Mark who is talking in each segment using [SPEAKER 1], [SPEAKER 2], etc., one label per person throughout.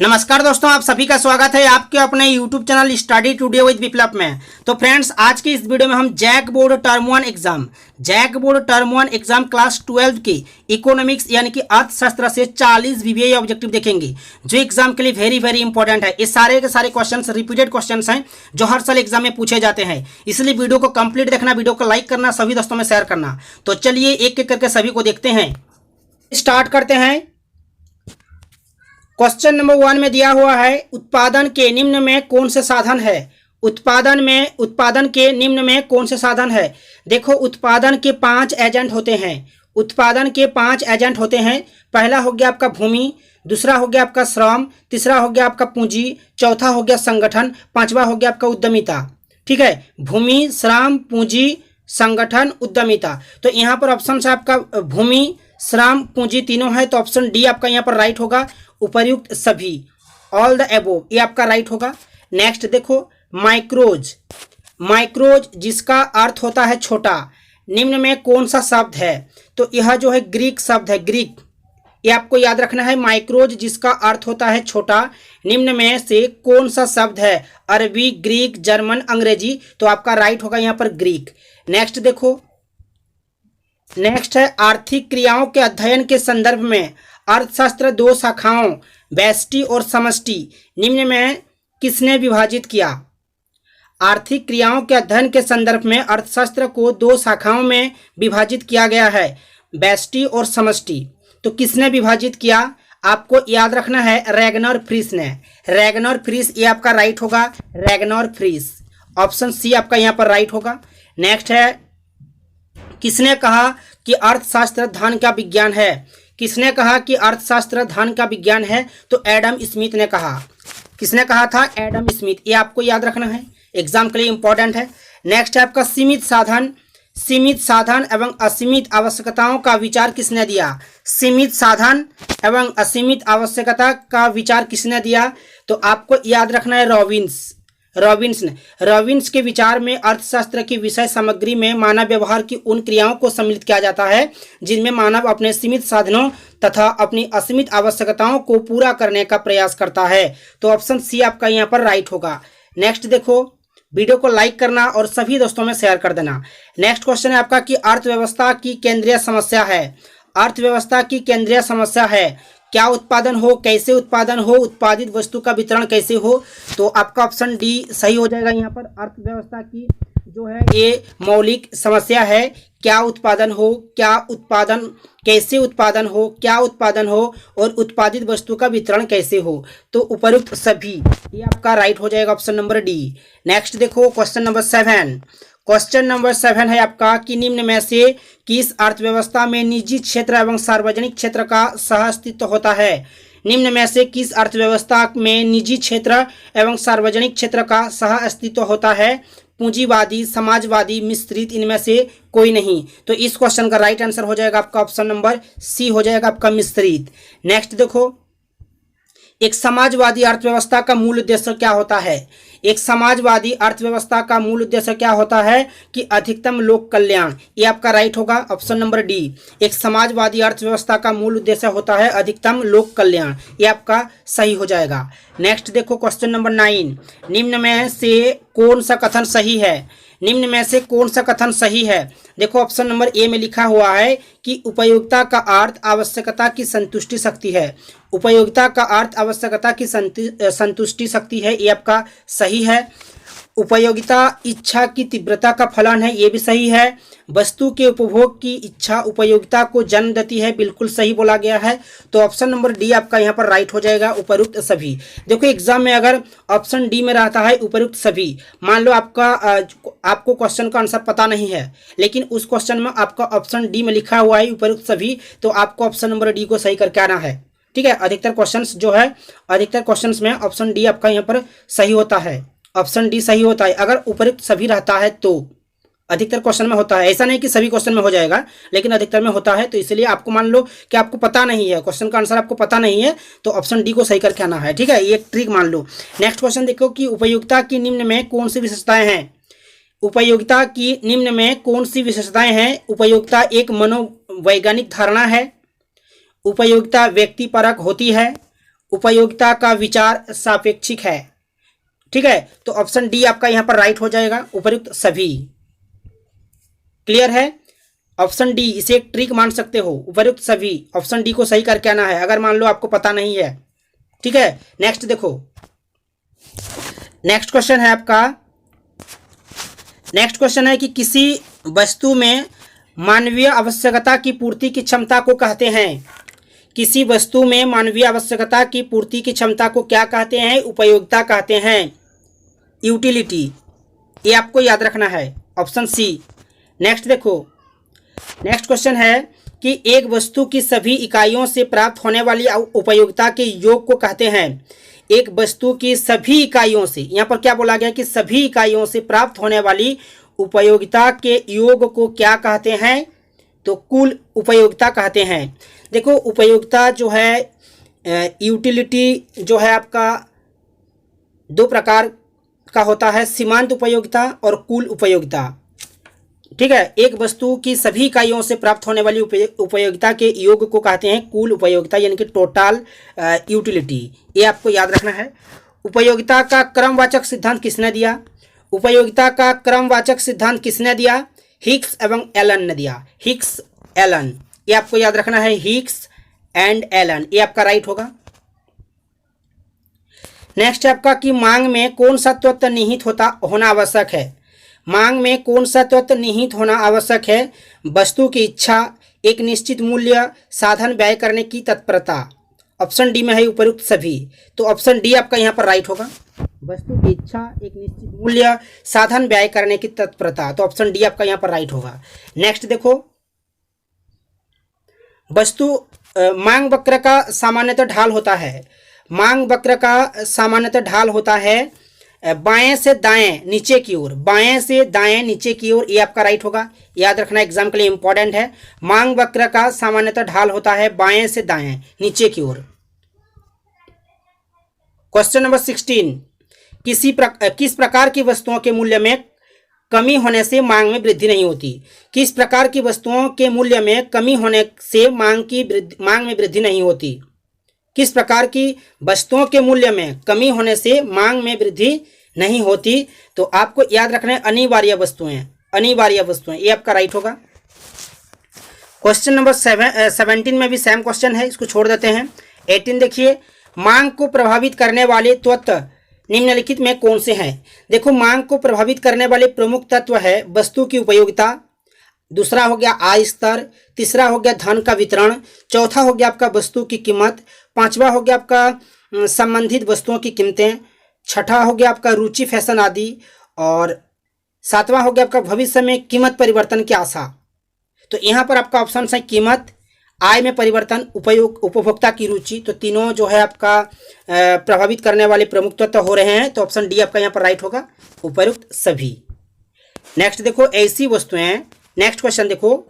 [SPEAKER 1] नमस्कार दोस्तों, आप सभी का स्वागत है आपके अपने YouTube channel study today with Viplav में। तो फ्रेंड्स, आज की इस वीडियो में हम JAC board term 1 exam class 12 की इकोनॉमिक्स यानी कि अर्थशास्त्र से 40 वीवीआई ऑब्जेक्टिव देखेंगे, जो एग्जाम के लिए वेरी इंपॉर्टेंट है। ये सारे के सारे क्वेश्चंस रिपीटेड क्वेश्चंस हैं जो हर साल एग्जाम में पूछे जाते हैं, इसलिए वीडियो को कंप्लीट देखना, वीडियो को लाइक करना, सभी दोस्तों में शेयर करना। तो चलिए एक एक करके सभी को देखते हैं, स्टार्ट करते हैं। क्वेश्चन नंबर 1 में दिया हुआ है, उत्पादन के निम्न में कौन से साधन है। उत्पादन के निम्न में कौन से साधन है। देखो, उत्पादन के 5 एजेंट होते हैं। पहला हो गया आपका भूमि, दूसरा हो गया आपका श्रम, तीसरा हो गया आपका पूंजी, चौथा हो गया संगठन, पांचवा हो गया आपका उद्यमिता। ठीक है, भूमि, श्रम, पूंजी, संगठन, उद्यमिता। तो यहाँ पर ऑप्शन है आपका भूमि, श्रम, पूंजी तीनों है, तो ऑप्शन डी आपका यहाँ पर राइट होगा। उपर्युक्त सभी, ऑल द एबोव, ये आपका राइट होगा। नेक्स्ट देखो, माइक्रोज जिसका अर्थ होता है छोटा, निम्न में कौन सा शब्द है। तो यह जो है ग्रीक शब्द है, ग्रीक, ये आपको याद रखना है। माइक्रोज जिसका अर्थ होता है छोटा, निम्न में से कौन सा शब्द है। अरबी, ग्रीक, जर्मन, अंग्रेजी, तो आपका राइट होगा यहाँ पर ग्रीक। नेक्स्ट देखो, नेक्स्ट है आर्थिक क्रियाओं के अध्ययन के संदर्भ में अर्थशास्त्र 2 शाखाओं व्यष्टि और समष्टि निम्न में किसने विभाजित किया। आर्थिक क्रियाओं के अध्ययन के संदर्भ में अर्थशास्त्र को 2 शाखाओं में विभाजित किया गया है, व्यष्टि और समष्टि। तो किसने विभाजित किया, आपको याद रखना है, रैगनर फ्रीस ने। रैगनर फ्रीस, ये आपका राइट होगा, रैगनर फ्रीस, ऑप्शन सी आपका यहाँ पर राइट होगा। नेक्स्ट है, किसने कहा कि अर्थशास्त्र धन का विज्ञान है। किसने कहा कि अर्थशास्त्र धन का विज्ञान है। तो एडम स्मिथ ने कहा। किसने कहा था, एडम स्मिथ, ये आपको याद रखना है, एग्जाम के लिए इंपॉर्टेंट है। नेक्स्ट है आपका सीमित साधन एवं असीमित आवश्यकताओं का विचार किसने दिया। सीमित साधन एवं असीमित आवश्यकता का विचार किसने दिया। तो आपको याद रखना है, रॉबिन्स ने। रॉबिन्स के विचार में अर्थशास्त्र की विषय सामग्री में मानव व्यवहार की उन क्रियाओं को सम्मिलित किया जाता है जिनमें मानव अपने सीमित साधनों तथा अपनी असीमित आवश्यकताओं को पूरा करने का प्रयास करता है। तो ऑप्शन सी आपका यहाँ पर राइट होगा। नेक्स्ट देखो, वीडियो को लाइक करना और सभी दोस्तों में शेयर कर देना। नेक्स्ट क्वेश्चन है आपका कि अर्थव्यवस्था की केंद्रीय समस्या है। अर्थव्यवस्था की केंद्रीय समस्या है, क्या उत्पादन हो, कैसे उत्पादन हो, उत्पादित वस्तु का वितरण कैसे हो। तो आपका ऑप्शन डी सही हो जाएगा। यहाँ पर अर्थव्यवस्था की जो है ये मौलिक समस्या है, क्या उत्पादन हो, कैसे उत्पादन हो, क्या उत्पादन हो और उत्पादित वस्तु का वितरण कैसे हो। तो उपयुक्त सभी, ये आपका राइट हो जाएगा, ऑप्शन नंबर डी। नेक्स्ट देखो, क्वेश्चन नंबर 7 है आपका कि निम्न में से किस अर्थव्यवस्था में निजी क्षेत्र एवं सार्वजनिक क्षेत्र का सह अस्तित्व होता है। निम्न में से किस अर्थव्यवस्था में निजी क्षेत्र एवं सार्वजनिक क्षेत्र का सह अस्तित्व होता है। पूंजीवादी, समाजवादी, मिश्रित, इनमें से कोई नहीं। तो इस क्वेश्चन का राइट आंसर हो जाएगा आपका ऑप्शन नंबर सी हो जाएगा आपका, मिश्रित। नेक्स्ट देखो, एक समाजवादी अर्थव्यवस्था का मूल उद्देश्य क्या होता है। एक समाजवादी अर्थव्यवस्था का मूल उद्देश्य क्या होता है कि अधिकतम लोक कल्याण, ये आपका राइट होगा, ऑप्शन नंबर डी। एक समाजवादी अर्थव्यवस्था का मूल उद्देश्य होता है अधिकतम लोक कल्याण, ये आपका सही हो जाएगा। नेक्स्ट देखो, क्वेश्चन नंबर 9, निम्न में से कौन सा कथन सही है। देखो, ऑप्शन नंबर ए में लिखा हुआ है कि उपयोगिता का अर्थ आवश्यकता की संतुष्टि शक्ति है। उपयोगिता का अर्थ आवश्यकता की संतुष्टि शक्ति है, ये आपका सही है। उपयोगिता इच्छा की तीव्रता का फलन है, ये भी सही है। वस्तु के उपभोग की इच्छा उपयोगिता को जन्म देती है, बिल्कुल सही बोला गया है। तो ऑप्शन नंबर डी आपका यहाँ पर राइट हो जाएगा, उपयुक्त सभी। देखो, एग्जाम में अगर ऑप्शन डी में रहता है उपयुक्त सभी, मान लो आपको क्वेश्चन का आंसर पता नहीं है, लेकिन उस क्वेश्चन में आपका ऑप्शन डी में लिखा हुआ है उपयुक्त सभी, तो आपको ऑप्शन नंबर डी को सही करके आना है। ठीक है, अधिकतर क्वेश्चंस में ऑप्शन डी आपका यहाँ पर सही होता है, ऑप्शन डी सही होता है। अगर उपयुक्त सभी रहता है तो अधिकतर क्वेश्चन में होता है, ऐसा नहीं कि सभी क्वेश्चन में हो जाएगा, लेकिन अधिकतर में होता है। तो इसलिए आपको मान लो कि आपको पता नहीं है, क्वेश्चन का आंसर आपको पता नहीं है, तो ऑप्शन डी को सही करके आना है। ठीक है, ये एक ट्रिक मान लो। नेक्स्ट क्वेश्चन देखो कि उपयोगिता की निम्न में कौन सी विशेषताएं हैं। उपयोगिता की निम्न में कौन सी विशेषताएं हैं। उपयोगिता एक मनोवैज्ञानिक धारणा है, उपयोगिता व्यक्तिपरक होती है, उपयोगिता का विचार सापेक्षिक है। ठीक है, तो ऑप्शन डी आपका यहां पर राइट हो जाएगा, उपयुक्त सभी। क्लियर है? ऑप्शन डी, इसे एक ट्रिक मान सकते हो, उपयुक्त सभी। ऑप्शन डी को सही करके आना है अगर मान लो आपको पता नहीं है। ठीक है, नेक्स्ट देखो, नेक्स्ट क्वेश्चन है आपका, नेक्स्ट क्वेश्चन है कि किसी वस्तु में मानवीय आवश्यकता की पूर्ति की क्षमता को कहते हैं। किसी वस्तु में मानवीय आवश्यकता की पूर्ति की क्षमता को क्या कहते हैं? उपयोगिता कहते हैं, यूटिलिटी। ये आपको याद रखना है, ऑप्शन सी। नेक्स्ट देखो, नेक्स्ट क्वेश्चन है कि एक वस्तु की सभी इकाइयों से प्राप्त होने वाली उपयोगिता के योग को कहते हैं। एक वस्तु की सभी इकाइयों से, यहाँ पर क्या बोला गया कि सभी इकाइयों से प्राप्त होने वाली उपयोगिता के योग को क्या कहते हैं? तो कुल उपयोगिता कहते हैं। देखो, उपयोगिता जो है, यूटिलिटी जो है आपका दो प्रकार का होता है, सीमांत उपयोगिता और कुल उपयोगिता। ठीक है, एक वस्तु की सभी इकाइयों से प्राप्त होने वाली उपयोगिता के योग को कहते हैं कुल उपयोगिता, यानी कि टोटल यूटिलिटी। ये आपको याद रखना है। उपयोगिता का क्रमवाचक सिद्धांत किसने दिया? उपयोगिता का क्रमवाचक सिद्धांत किसने दिया? हिक्स एवं एलन ने दिया, हिक्स एलन। ये आपको याद रखना है, हिक्स एंड एलन। ये आपका राइट होगा। नेक्स्ट है आपका कि मांग में कौन सा तत्व निहित होना आवश्यक है? मांग में कौन सा तत्व निहित होना आवश्यक है? वस्तु की इच्छा, एक निश्चित मूल्य, साधन व्यय करने की तत्परता। ऑप्शन डी में है उपयुक्त सभी, तो ऑप्शन डी आपका यहाँ पर राइट होगा। वस्तु की इच्छा, एक निश्चित मूल्य, साधन व्यय करने की तत्परता, तो ऑप्शन डी आपका यहाँ पर राइट होगा। नेक्स्ट देखो, वस्तु मांग वक्र का सामान्यतः ढाल होता है। मांग वक्र का सामान्यतः ढाल होता है बाएं से दाएं नीचे की ओर, बाएं से दाएं नीचे की ओर। ये आपका राइट होगा, याद रखना, एग्जाम के लिए इंपॉर्टेंट है। मांग वक्र का सामान्यतः ढाल होता है बाएं से दाएं नीचे की ओर। क्वेश्चन नंबर 16, किस प्रकार की वस्तुओं के मूल्य में कमी होने से मांग में वृद्धि नहीं होती? किस प्रकार की वस्तुओं के मूल्य में कमी होने से मांग में वृद्धि नहीं होती? किस प्रकार की वस्तुओं के मूल्य में कमी होने से मांग में वृद्धि नहीं होती? तो आपको याद रखना है अनिवार्य वस्तुएं, अनिवार्य वस्तुएं। ये आपका राइट होगा। क्वेश्चन नंबर 17 में भी सेम क्वेश्चन है, इसको छोड़ देते हैं। 18 देखिए, मांग को प्रभावित करने वाले तत्व निम्नलिखित में कौन से हैं? देखो, मांग को प्रभावित करने वाले प्रमुख तत्व है वस्तु की उपयोगिता, दूसरा हो गया आय स्तर, तीसरा हो गया धन का वितरण, चौथा हो गया आपका वस्तु की कीमत, पांचवा हो गया आपका संबंधित वस्तुओं की कीमतें, छठा हो गया आपका रुचि फैशन आदि, और सातवां हो गया आपका भविष्य में कीमत परिवर्तन की आशा। तो यहाँ पर आपका ऑप्शन है कीमत, आय में परिवर्तन, उपभोक्ता की रुचि। तो तीनों जो है आपका प्रभावित करने वाले प्रमुख तत्व हो रहे हैं, तो ऑप्शन डी आपका यहाँ पर राइट होगा, उपयुक्त सभी। नेक्स्ट देखो, ऐसी वस्तुएं, नेक्स्ट क्वेश्चन देखो,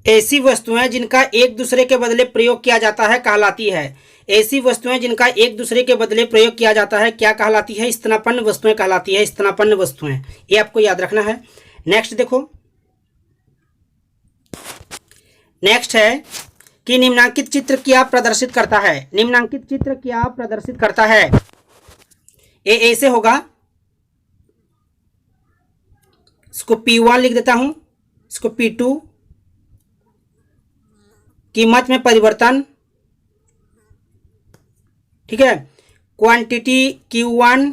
[SPEAKER 1] ऐसी वस्तुएं जिनका एक दूसरे के बदले प्रयोग किया जाता है कहलाती है। ऐसी वस्तुएं जिनका एक दूसरे के बदले प्रयोग किया जाता है क्या कहलाती है? स्थानापन्न वस्तुएं कहलाती है, स्थानापन्न वस्तुएं। ये आपको याद रखना है। नेक्स्ट देखो, नेक्स्ट है कि निम्नांकित चित्र क्या प्रदर्शित करता है? निम्नांकित चित्र क्या प्रदर्शित करता है? ये ऐसे होगा, इसको P1 लिख देता हूं, इसको P2, कीमत में परिवर्तन, ठीक है, क्वांटिटी Q1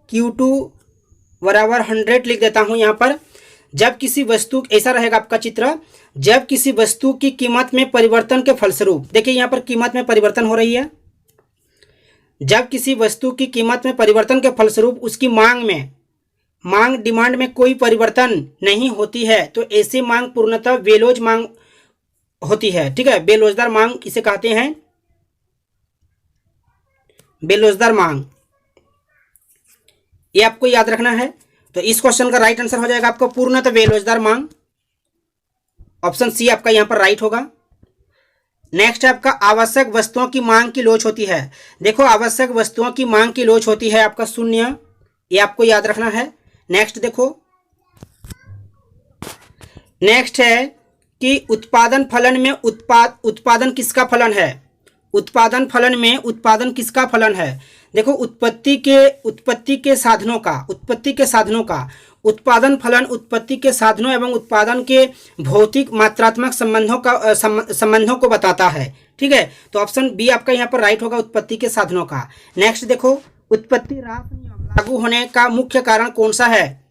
[SPEAKER 1] Q2 बराबर 100 लिख देता हूं। यहां पर जब किसी वस्तु, ऐसा रहेगा आपका चित्र, जब किसी वस्तु की कीमत में परिवर्तन के फलस्वरूप, देखिए यहां पर कीमत में परिवर्तन हो रही है, जब किसी वस्तु की कीमत में परिवर्तन के फलस्वरूप उसकी मांग डिमांड में कोई परिवर्तन नहीं होती है, तो ऐसी मांग पूर्णतः बेलोज मांग होती है। ठीक है, बेलोजदार मांग इसे कहते हैं, बेलोजदार मांग। ये आपको याद रखना है। तो इस क्वेश्चन का राइट आंसर हो जाएगा आपका पूर्णतः बेलोजदार मांग, ऑप्शन सी आपका यहां पर राइट होगा। नेक्स्ट है आपका आवश्यक वस्तुओं की मांग की लोच होती है। देखो, आवश्यक वस्तुओं की मांग की लोच होती है आपका 0, ये आपको याद रखना है। नेक्स्ट देखो, नेक्स्ट है कि उत्पादन फलन में उत्पादन किसका फलन है, उत्पादन फलन में उत्पादन किसका फलन है। देखो उत्पत्ति के साधनों का उत्पादन फलन उत्पत्ति के साधनों एवं उत्पादन के भौतिक मात्रात्मक संबंधों को बताता है। ठीक है, तो ऑप्शन बी आपका यहाँ पर राइट होगा, उत्पत्ति के साधनों का। नेक्स्ट देखो, उत्पत्ति ह्रास नियम लागू होने का मुख्य कारण कौन सा है।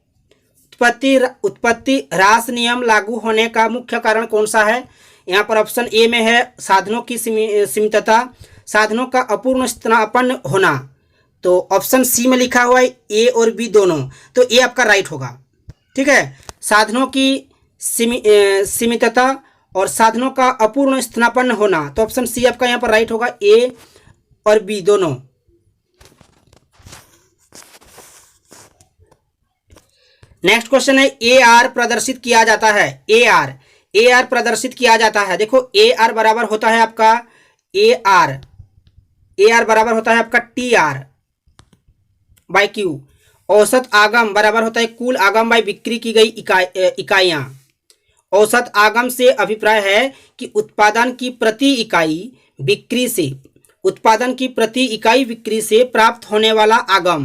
[SPEAKER 1] उत्पत्ति ह्रास नियम लागू होने का मुख्य कारण कौन सा है। यहाँ पर ऑप्शन ए में है साधनों की सीमितता, साधनों का अपूर्ण स्थानापन्न होना। तो ऑप्शन सी में लिखा हुआ है ए और बी दोनों, तो ए आपका राइट होगा। ठीक है, साधनों की सीमितता और साधनों का अपूर्ण स्थानापन्न होना, तो ऑप्शन सी आपका यहाँ पर राइट होगा, ए और बी दोनों। नेक्स्ट क्वेश्चन है, ए आर प्रदर्शित किया जाता है। ए आर प्रदर्शित किया जाता है। देखो ए आर बराबर होता है आपका ए आर बराबर होता है आपका टी आर बाई क्यू। औसत आगम बराबर होता है कुल आगम बाई बिक्री की गई इकाइयां। औसत आगम से अभिप्राय है कि उत्पादन की प्रति इकाई बिक्री से प्राप्त होने वाला आगम।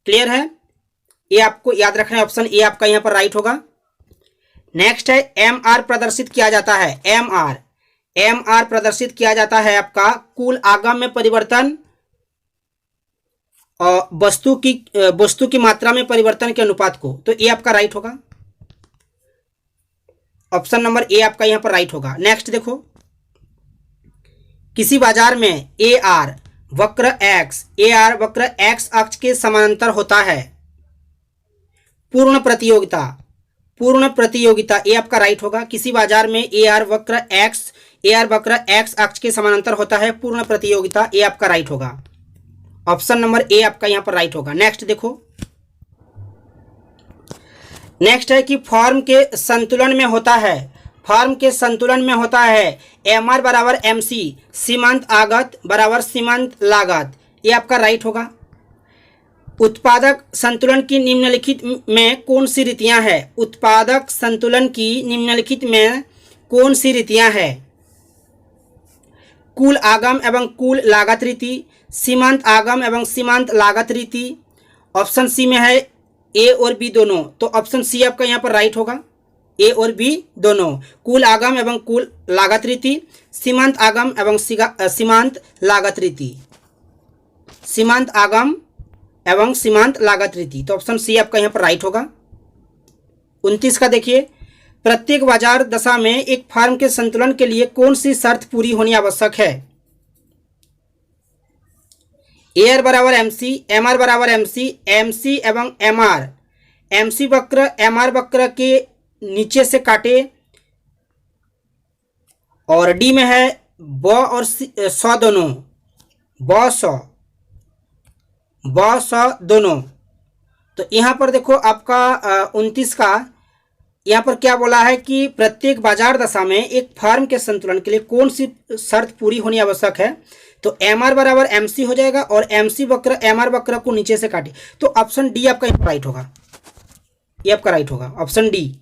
[SPEAKER 1] क्लियर है, ये आपको याद रखना है, ऑप्शन ए आपका यहाँ पर राइट होगा। नेक्स्ट है, एम आर प्रदर्शित किया जाता है। एम आर प्रदर्शित किया जाता है आपका कुल आगम में परिवर्तन और वस्तु की मात्रा में परिवर्तन के अनुपात को, तो ये आपका राइट होगा, ऑप्शन नंबर ए आपका यहां पर राइट होगा। नेक्स्ट देखो, किसी बाजार में ए आर वक्र एक्स अक्ष के समानांतर होता है। पूर्ण प्रतियोगिता ये आपका राइट होगा। किसी बाजार में ए आर वक्र एक्स अक्ष के समानांतर होता है, पूर्ण प्रतियोगिता, ये आपका राइट होगा, ऑप्शन नंबर ए आपका यहां पर राइट होगा। नेक्स्ट देखो, नेक्स्ट है कि फॉर्म के संतुलन में होता है एम आर बराबर एम सी, सीमांत आगत बराबर सीमांत लागत, ये आपका राइट होगा। उत्पादक संतुलन की निम्नलिखित में कौन सी रीतियां हैं। उत्पादक संतुलन की निम्नलिखित में कौन सी रीतियां हैं। कुल आगम एवं कुल लागत रीति, सीमांत आगम एवं सीमांत लागत रीति, ऑप्शन सी में है ए और बी दोनों, तो ऑप्शन सी आपका यहाँ पर राइट होगा, ए और बी दोनों। कुल आगम एवं कुल लागत रीति, सीमांत आगम एवं सीमांत लागत रीति, सीमांत आगम एवं सीमांत लागत रीति, तो ऑप्शन सी आपका यहाँ पर राइट होगा। 29 का देखिए, प्रत्येक बाजार दशा में एक फर्म के संतुलन के लिए कौन सी शर्त पूरी होनी आवश्यक है। ए आर बराबर एम सी, एम आर बराबर एम सी एवं एम आर, एम सी वक्र एम आर वक्र के नीचे से काटे, और डी में है ब और सौ दोनों, ब सौ दोनों। तो यहाँ पर देखो आपका 29 का यहाँ पर क्या बोला है कि प्रत्येक बाजार दशा में एक फर्म के संतुलन के लिए कौन सी शर्त पूरी होनी आवश्यक है। तो एम आर बराबर एम सी हो जाएगा, और एम सी वक्र एम आर वक्र को नीचे से काटे, तो ऑप्शन डी आपका यहाँ राइट होगा, ये आपका राइट होगा, ऑप्शन डी।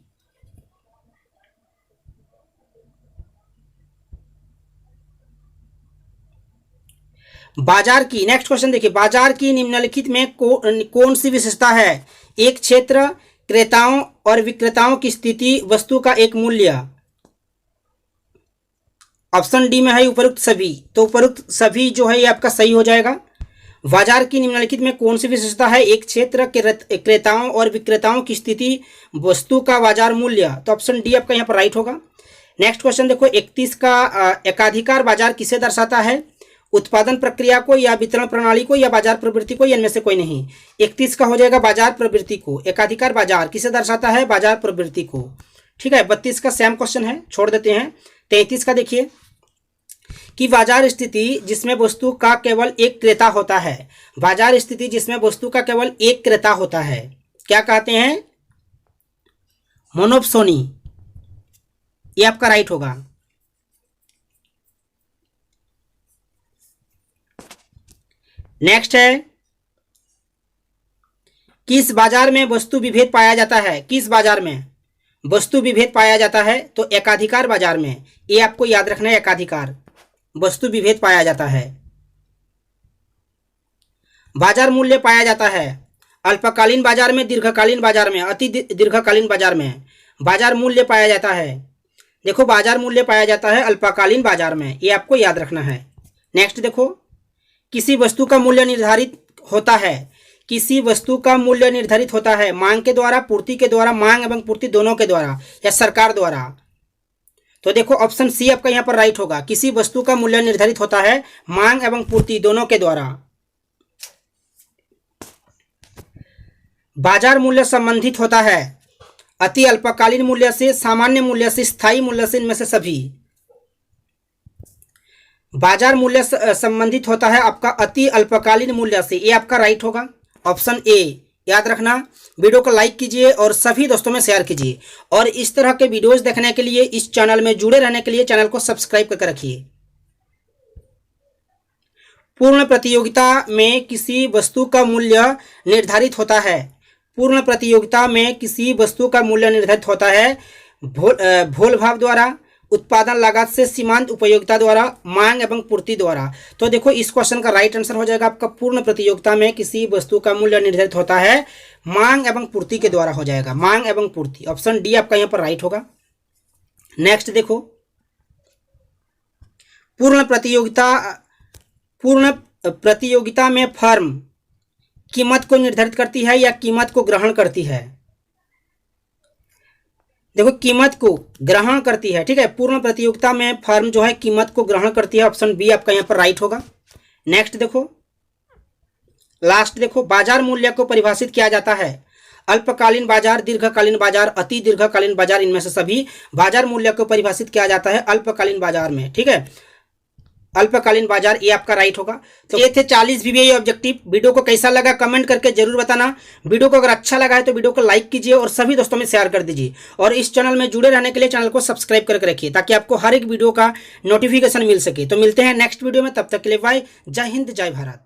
[SPEAKER 1] बाजार की, नेक्स्ट क्वेश्चन देखिए, बाजार की निम्नलिखित में कौन सी विशेषता है। एक क्षेत्र, क्रेताओं और विक्रेताओं की स्थिति, वस्तु का एक मूल्य, ऑप्शन डी में है उपरोक्त सभी, तो उपरोक्त सभी जो है ये आपका सही हो जाएगा। बाजार की निम्नलिखित में कौन सी विशेषता है। एक क्षेत्र, क्रेताओं और विक्रेताओं की स्थिति, वस्तु का बाजार मूल्य, तो ऑप्शन डी आपका यहाँ पर राइट होगा। नेक्स्ट क्वेश्चन देखो, 31 का, एकाधिकार बाजार किसे दर्शाता है। उत्पादन प्रक्रिया को, या वितरण प्रणाली को, या बाजार प्रवृत्ति को, या इनमें से कोई नहीं। 31 का हो जाएगा बाजार प्रवृत्ति को। एकाधिकार बाजार किसे दर्शाता है, बाजार प्रवृत्ति को। ठीक है, 32 का सेम क्वेश्चन है, छोड़ देते हैं। 33 का देखिए कि बाजार स्थिति जिसमें वस्तु का केवल एक क्रेता होता है। बाजार स्थिति जिसमें वस्तु का केवल एक क्रेता होता है, क्या कहते हैं, मोनोपोली, ये आपका राइट होगा। नेक्स्ट है, किस बाजार में वस्तु विभेद पाया जाता है। किस बाजार में वस्तु विभेद पाया जाता है तो एकाधिकार बाजार में, ये आपको याद रखना है, एकाधिकार वस्तु विभेद पाया जाता है। बाजार मूल्य पाया जाता है अल्पकालीन बाजार में, दीर्घकालीन बाजार में, अति दीर्घकालीन बाजार में बाजार मूल्य पाया जाता है। देखो बाजार मूल्य पाया जाता है अल्पकालीन बाजार में, ये आपको याद रखना है। नेक्स्ट देखो, किसी वस्तु का मूल्य निर्धारित होता है, किसी वस्तु का मूल्य निर्धारित होता है मांग के द्वारा, पूर्ति के द्वारा, मांग एवं पूर्ति दोनों के द्वारा या सरकार द्वारा। तो देखो ऑप्शन सी आपका यहाँ पर राइट होगा, किसी वस्तु का मूल्य निर्धारित होता है मांग एवं पूर्ति दोनों के द्वारा। बाजार मूल्य संबंधित होता है अति अल्पकालीन मूल्य से, सामान्य मूल्य से, स्थायी मूल्य से, इनमें से सभी। बाजार मूल्य संबंधित होता है आपका अति अल्पकालीन मूल्य से, ये आपका राइट होगा, ऑप्शन ए याद रखना। वीडियो को लाइक कीजिए और सभी दोस्तों में शेयर कीजिए, और इस तरह के वीडियोस देखने के लिए, इस चैनल में जुड़े रहने के लिए चैनल को सब्सक्राइब करके रखिए। पूर्ण प्रतियोगिता में किसी वस्तु का मूल्य निर्धारित होता है, पूर्ण प्रतियोगिता में किसी वस्तु का मूल्य निर्धारित होता है भोल भाव द्वारा, उत्पादन लागत से, सीमांत उपयोगिता द्वारा, मांग एवं पूर्ति द्वारा। तो देखो इस क्वेश्चन का राइट आंसर हो जाएगा आपका पूर्ण प्रतियोगिता में किसी वस्तु का मूल्य निर्धारित होता है मांग एवं पूर्ति के द्वारा हो जाएगा, मांग एवं पूर्ति, ऑप्शन डी आपका यहाँ पर राइट होगा। नेक्स्ट देखो, पूर्ण प्रतियोगिता में फर्म कीमत को निर्धारित करती है या कीमत को ग्रहण करती है। देखो कीमत को ग्रहण करती है, ठीक है, पूर्ण प्रतियोगिता में फर्म जो है कीमत को ग्रहण करती है, ऑप्शन बी आपका यहाँ पर राइट होगा। नेक्स्ट देखो, लास्ट देखो, बाजार मूल्य को परिभाषित किया जाता है अल्पकालीन बाजार, दीर्घकालीन बाजार, अति दीर्घकालीन बाजार, इनमें से सभी बाजार मूल्य को परिभाषित किया जाता है अल्पकालीन बाजार में, ठीक है, अल्पकालीन बाजार, ये आपका राइट होगा। तो ये थे 40 VBA ऑब्जेक्टिव। वीडियो को कैसा लगा कमेंट करके जरूर बताना। वीडियो को अगर अच्छा लगा है तो वीडियो को लाइक कीजिए और सभी दोस्तों में शेयर कर दीजिए, और इस चैनल में जुड़े रहने के लिए चैनल को सब्सक्राइब करके रखिए ताकि आपको हर एक वीडियो का नोटिफिकेशन मिल सके। तो मिलते हैं नेक्स्ट वीडियो में, तब तक के लिए बाय, जय हिंद, जय भारत।